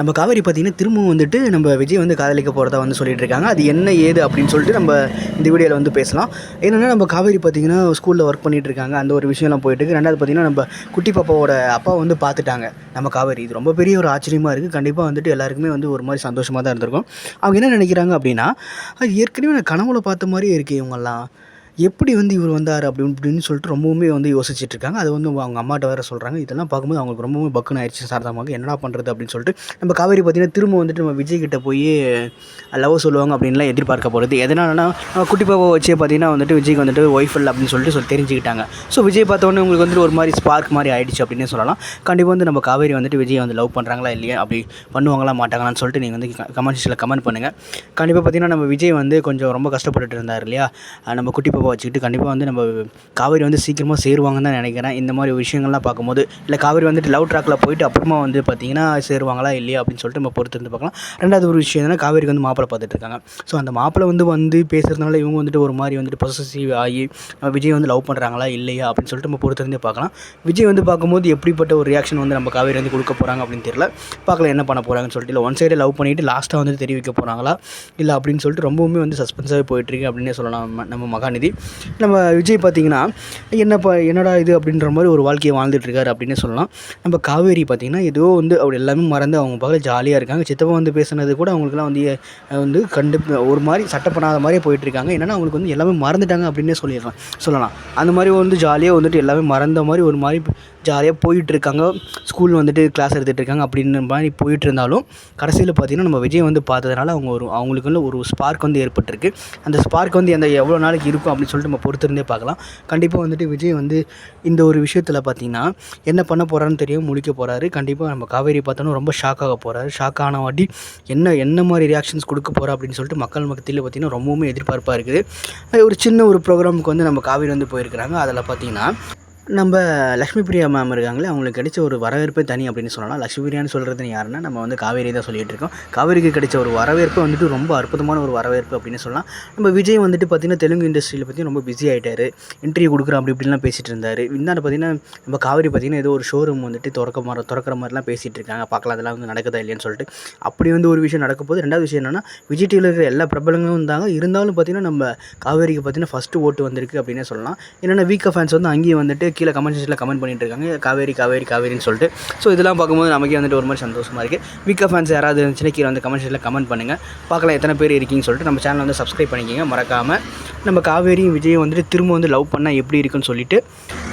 நம்ம காவேரி பார்த்திங்கன்னா திரும்பவும் வந்துட்டு நம்ம விஜய் வந்து காதலிக்க போகிறதா வந்து சொல்லிட்டு இருக்காங்க. அது என்ன ஏது அப்படின்னு சொல்லிட்டு நம்ம இந்த வீடியோவில் வந்து பேசலாம். என்னென்னா நம்ம காவேரி பார்த்திங்கன்னா ஸ்கூலில் ஒர்க் பண்ணிகிட்டு இருக்காங்க. அந்த ஒரு விஷயம்லாம் போயிட்டுருக்கு. ரெண்டாவது பார்த்திங்கன்னா நம்ம குட்டி பாப்பாவோட அப்பா வந்து பார்த்துட்டாங்க நம்ம காவேரி. இது ரொம்ப பெரிய ஒரு ஆச்சரியமாக இருக்குது. கண்டிப்பாக வந்துட்டு எல்லாருக்குமே வந்து ஒரு மாதிரி சந்தோஷமாக தான் இருந்திருக்கும். அவங்க என்ன நினைக்கிறாங்க அப்படின்னா, அது ஏற்கனவே நான் கனவுல பார்த்த மாதிரியே இருக்கே இவங்கெல்லாம், எப்படி வந்து இவர் வந்தார் அப்படின்னு சொல்லிட்டு ரொம்பவுமே வந்து யோசிச்சுட்டு இருக்காங்க. அது வந்து அவங்க அம்மாட்ட வேறு சொல்கிறாங்க. இதெல்லாம் பார்க்கும்போது அவங்களுக்கு ரொம்பவும் பக்குன்னு ஆயிடுச்சு சாரதாம்மாவுக்கு. என்னடா பண்ணுறது அப்படின்னு சொல்லிட்டு நம்ம காவேரி பார்த்திங்கன்னா திரும்ப வந்துட்டு நம்ம விஜய் கிட்ட போய் லவ் சொல்லுவாங்க அப்படின்லாம் எதிர்பார்க்கப்படுது. எதனாலனா குட்டி பாப்பாவை வச்சே பார்த்திங்கன்னா வந்துட்டு விஜய்க்கு வந்துட்டு ஒய்ஃப் இல்லை அப்படின்னு சொல்லிட்டு தெரிஞ்சுக்கிட்டாங்க. ஸோ விஜய் பார்த்தோன்னே உங்களுக்கு வந்துட்டு ஒரு மாதிரி ஸ்பார்க் மாதிரி ஆகிடுச்சு அப்படின்னே சொல்லலாம். கண்டிப்பாக வந்து நம்ம காவேரி வந்துட்டு விஜய் வந்து லவ் பண்ணுறாங்களா இல்லையா, அப்படி பண்ணுவாங்களா மாட்டாங்களான்னு சொல்லிட்டு நீங்கள் வந்து கமெண்ட் செக்ஷனில் கமெண்ட் பண்ணுங்கள். கண்டிப்பாக பார்த்திங்கன்னா நம்ம விஜய் வந்து கொஞ்சம் ரொம்ப கஷ்டப்பட்டுட்டு இருந்தார் இல்லையா, நம்ம குட்டி பாப்பா வச்சுக்கிட்டு. கண்டிப்பாக வந்து நம்ம காவேரி வந்து சீக்கிரமாக சேருவாங்கன்னு தான் நினைக்கிறேன். இந்த மாதிரி விஷயங்கள்லாம் பார்க்கும்போது, இல்லை காவேரி வந்துட்டு லவ் ட்ராக்கில் போயிட்டு அப்புறமா வந்து பார்த்திங்கன்னா சேருவாங்களா இல்லையா அப்படின்னு சொல்லிட்டு நம்ம பொறுத்து இருந்து பார்க்கலாம். ரெண்டாவது ஒரு விஷயம் என்னன்னா, காவேரிக்கு வந்து மாப்பிள்ளை பார்த்துட்டு இருக்காங்க. ஸோ அந்த மாப்பிள்ளை வந்து பேசுகிறதுனால இவங்க வந்துட்டு ஒரு மாதிரி வந்துட்டு பொசசிவ் ஆகி விஜய் வந்து லவ் பண்ணுறாங்களா இல்லையா அப்படின்னு சொல்லிட்டு நம்ம பொறுத்து இருந்தே பார்க்கலாம். விஜய் வந்து பார்க்கும்போது எப்படிப்பட்ட ஒரு ரியாக்ஷன் வந்து நம்ம காவேரி வந்து கொடுக்க போகிறாங்க அப்படின்னு தெரியல. பார்க்கலாம் என்ன பண்ண போகிறாங்கன்னு சொல்லிட்டு. இல்லை ஒன் சைடு லவ் பண்ணிவிட்டு லாஸ்ட்டாக வந்துட்டு தெரிவிக்க போகிறாங்களா இல்லை அப்படின்னு சொல்லிட்டு ரொம்பவுமே வந்து சஸ்பென்ஸாகவே போயிட்டுருக்கு அப்படின்னே சொல்லலாம். நம்ம மகாநிதி நம்ம விஜய் பார்த்திங்கன்னா என்னடா இது அப்படின்ற மாதிரி ஒரு வாழ்க்கையை வாழ்ந்துட்டுருக்காரு அப்படின்னே சொல்லலாம். நம்ம காவேரி பார்த்திங்கன்னா ஏதோ வந்து அவர் எல்லாமே மறந்து அவங்க பக்கத்தில் ஜாலியாக இருக்காங்க. சித்தப்பா வந்து பேசுனது கூட அவங்களுக்குலாம் வந்து ஒரு மாதிரி சட்டை பண்ணாத மாதிரியே போயிட்டுருக்காங்க. என்னென்னா அவங்களுக்கு வந்து எல்லாமே மறந்துட்டாங்க அப்படின்னே சொல்லலாம். அந்த மாதிரி வந்து ஜாலியாக வந்துட்டு எல்லாமே மறந்த மாதிரி ஒரு மாதிரி ஜாலியாக போயிட்டுருக்காங்க. ஸ்கூல் வந்துட்டு கிளாஸ் எடுத்துகிட்டு இருக்காங்க அப்படின்னு மாதிரி போயிட்டு இருந்தாலும் கடைசியில் பார்த்திங்கன்னா நம்ம விஜய் வந்து பார்த்ததுனால அவங்களுக்கு வந்து ஒரு ஸ்பார்க் வந்து ஏற்பட்டிருக்கு. அந்த ஸ்பார்க் வந்து எவ்வளோ நாளைக்கு இருக்கும் அப்படின்னு சொல்லிட்டு நம்ம பொறுத்திருந்தே பார்க்கலாம். கண்டிப்பாக வந்துட்டு விஜய் வந்து இந்த ஒரு விஷயத்தில் பார்த்திங்கன்னா என்ன பண்ண போகிறான்னு தெரியும் முடிக்க போகிறாரு. கண்டிப்பாக நம்ம காவேரி பார்த்தோன்னா ரொம்ப ஷாக் ஆக போகிறாரு. ஷாக் ஆன வாட்டி என்ன மாதிரி ரியாக்ஷன்ஸ் கொடுக்க போகிறா அப்படின்னு சொல்லிட்டு மக்கள் மத்தியில் பார்த்திங்கன்னா ரொம்பவுமே எதிர்பார்ப்பாக இருக்குது. ஒரு சின்ன ஒரு ப்ரோக்ராமுக்கு வந்து நம்ம காவேரி வந்து போயிருக்கிறாங்க. அதில் பார்த்திங்கன்னா நம்ம லக்ஷ்மி பிரியா மேம் இருக்காங்களே, அவங்களுக்கு கிடைச்ச ஒரு வரவேற்பே தனி அப்படின்னு சொல்லலாம். லக்ஷ்மி பிரியான்னு சொல்கிறது யாருன்னா நம்ம வந்து காவேரி தான் சொல்லிகிட்டு இருக்கோம். காவேரிக்கு கிடைச்ச ஒரு வரவேற்பு வந்துட்டு ரொம்ப அற்புதமான ஒரு வரவேற்பு அப்படின்னு சொல்லலாம். நம்ம விஜய் வந்துட்டு பார்த்திங்கன்னா தெலுங்கு இண்டஸ்ட்ரியில் பார்த்திங்கன்னா ரொம்ப பிஸி ஆகிட்டார். இன்டர்வியூ கொடுக்குறோம் அப்படி இப்படிலாம் பேசிகிட்டு இருந்தார். இந்தாண்ட பார்த்திங்கன்னா நம்ம காவேரி பார்த்திங்கன்னா ஏதோ ஒரு ஷோரூம் வந்துட்டு திறக்கிற மாதிரிலாம் பேசிகிட்டு இருக்காங்க. பார்க்கலாம் அதெல்லாம் வந்து நடக்குதா இல்லையான்னு சொல்லிட்டு. அப்படி வந்து ஒரு விஷயம் நடக்க போது. ரெண்டாவது விஷயம் என்னென்னா, விஜய் டிவியில் இருக்கிற எல்லா பிரபலங்களும் இருந்தாங்க. இருந்தாலும் பார்த்திங்கன்னா நம்ம காவேரிக்கு பார்த்திங்கன்னா ஃபஸ்ட்டு ஓட்டு வந்திருக்கு அப்படின்னே சொல்லலாம். என்னென்னா வீக்கா ஃபேன்ஸ் வந்து அங்கேயும் வந்துட்டு கீழே கமெண்ட் செக்ஷனில் கமெண்ட் பண்ணிட்டு இருக்காங்க காவேரின்னு சொல்லிட்டு. ஸோ இதெல்லாம் பார்க்கும்போது நமக்கே வந்துட்டு ஒரு மாதிரி சந்தோஷமாக இருக்குது. வீக்கா ஃபேன்ஸ் யாராவது இருந்துச்சுன்னா கீழே வந்து கமெண்ட் செக்ஷனில் கமெண்ட் பண்ணுங்கள். பார்க்கலாம் எத்தனை பேர் இருக்கீங்கன்னு சொல்லிட்டு. நம்ம சேனலை வந்து சப்ஸ்கிரைப் பண்ணிக்கோங்க மறக்காமல். நம்ம காவேரியும் விஜயும் வந்துட்டு திரும்ப வந்து லவ் பண்ணால் எப்படி இருக்குன்னு சொல்லிட்டு.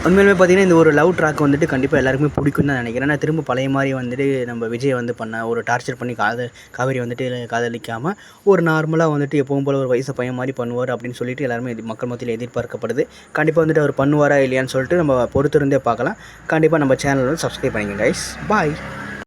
உண்மையிலுமே பார்த்திங்கன்னா இந்த ஒரு லவ் ட்ராக் வந்துட்டு கண்டிப்பாக எல்லாருக்குமே பிடிக்கும்னு தான் நினைக்கிறேன். நான் திரும்ப பழைய மாதிரி வந்துட்டு நம்ம விஜய் வந்து பண்ண ஒரு டார்ச்சர் பண்ணி காவேரி வந்துட்டு காதலிக்காமல் ஒரு நார்மலாக வந்துட்டு எப்பவும் போல் ஒரு வயசு பையன் மாதிரி பண்ணுவார் அப்படின்னு சொல்லிட்டு எல்லாருமே மக்கள் மத்தியில் எதிர்பார்க்கப்படுது. கண்டிப்பாக வந்துட்டு அவர் பண்ணுவாரா இல்லையான்னு சொல்லிட்டு நம்ம பொறுத்திருந்தே பார்க்கலாம். கண்டிப்பாக நம்ம சேனல் வந்து சப்ஸ்கிரைப் பண்ணிக்கோங்க கைஸ். பாய்.